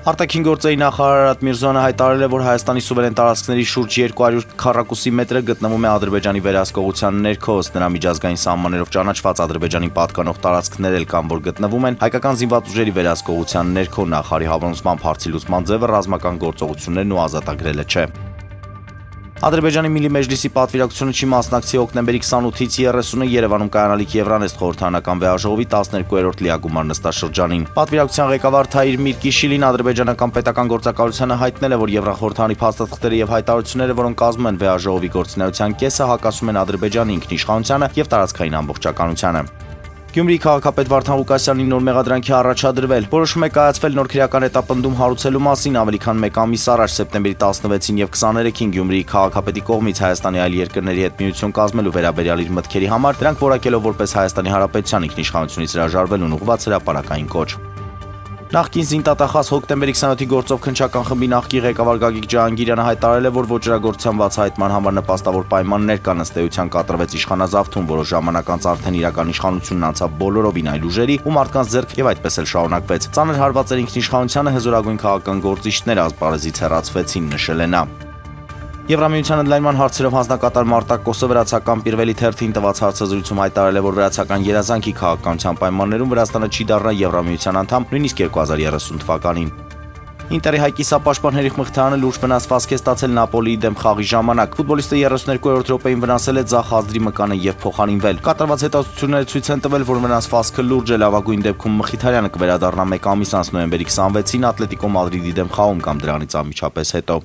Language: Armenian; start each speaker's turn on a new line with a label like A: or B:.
A: Արտաքին գործերի նախարար Արարատ Միրզոյանը հայտարարել է, որ Հայաստանի սուվերեն տարածքների շուրջ 200 քառակուսի մետրը գտնվում է Ադրբեջանի վերահսկողության ներքո, ըստ նրա միջազգային սահմաններով ճանաչված Ադրբեջանին պատկանող տարածքներ էլ կան, որ գտնվում են հայկական զինված ուժերի վերահսկողության ներքո, նախարարի համոզմամբ հարցի լուծման ձևը ռազմական գործողություններն ու ազատագրելը չէ։ Ադրբեջանի Միլի Մեջլիսի պատվիրակությունը չի մասնակցի հոկտեմբերի 28-ից 30-ը Երևանում կայանալիք Եվրանեստ խորհրդարանական վեհաժողովի 12-րդ լիագումար նստաշրջանին։ Պատվիրակության ղեկավար Թայիր Միրկիշիլին ադրբեջանական պետական գործակալությանը հայտնել է, որ Եվրախորհրդարանի փաստաթղթերը եւ հայտարարությունները, որոնք կազմում են վեհաժողովի գործունեության կեսը, հակասում են Ադրբեջանի ինքնիշխանությանը եւ տարածքային ամբողջականությանը։ Գյումրիի քաղաքապետ Վարդան Ղուկասյանին նոր մեղադրանքի առաջադրվել։ Որոշում է կայացվել նոր քրեական հետապնդում հարուցելու մասին ավելի քան 1 ամիս առաջ սեպտեմբերի 16-ին եւ 23-ին Գյումրիի քաղաքապետի կողմից Հայաստանի այլ երկրների հետ միություն կազմելու վերաբերյալ իր մտքերի համար դրանք որակելով որպես Հայաստանի Հանրապետության ինքնիշխանությունից հրաժարվելուն ուղղված հրապարակային կոչ։ Նախկին զինտատախազ հոկտեմբերի 27-ի գործով քննչական խմբի նախկին ղեկավար Գագիկ Ջահանգիրյանը հայտարարել է, որ ոճրագործության բացահայտման համար նպաստավոր պայմաններ կան, ըստ էության կատարվեց իշխանազավթում, որոշ ժամանակ անց արդեն իրական իշխանությունն անցավ բոլորովին այլ ուժերի ու մարդկանց ձեռք եւ այդպես էլ շարունակվեց։ Ծանր հարվածեր ինքնիշխանությանը հզորագույն քաղաքական գործիչներ ասպարեզից հեռացվեցին, նշել է նա։ Եվրամիության ընդլայնման հարցերով հանձնակատար Մարտակ Կոսը վրացական Պիրվելի թերթին տված հարցազրույցում հայտարարել է, որ վրացական երազանքի քաղաքականության պայմաններում Վրաստանը չի դառնա Եվրամիության անդամ նույնիսկ 2030 թվականին։ Ինտերի հայ կիսապաշտպան Հերիխ Մխիթարյանը լուրջ վնասվածք է ստացել Նապոլիի դեմ խաղի ժամանակ։ Ֆուտբոլիստը 32-րդ րոպեին վնասել է ձախ ազդրի մկանը եւ փոխարինվել։ Կատարված հետազոտությունները ցույց են տվել, որ վնասվածքը լուրջ է, լավագույն դեպքում Մխիթարյանը կվերադառնա 1 ամիս անց նոյեմբերի 26-ին Ատլետիկո Մադրիդի դեմ խաղում կամ դրանից անմիջապես հետո։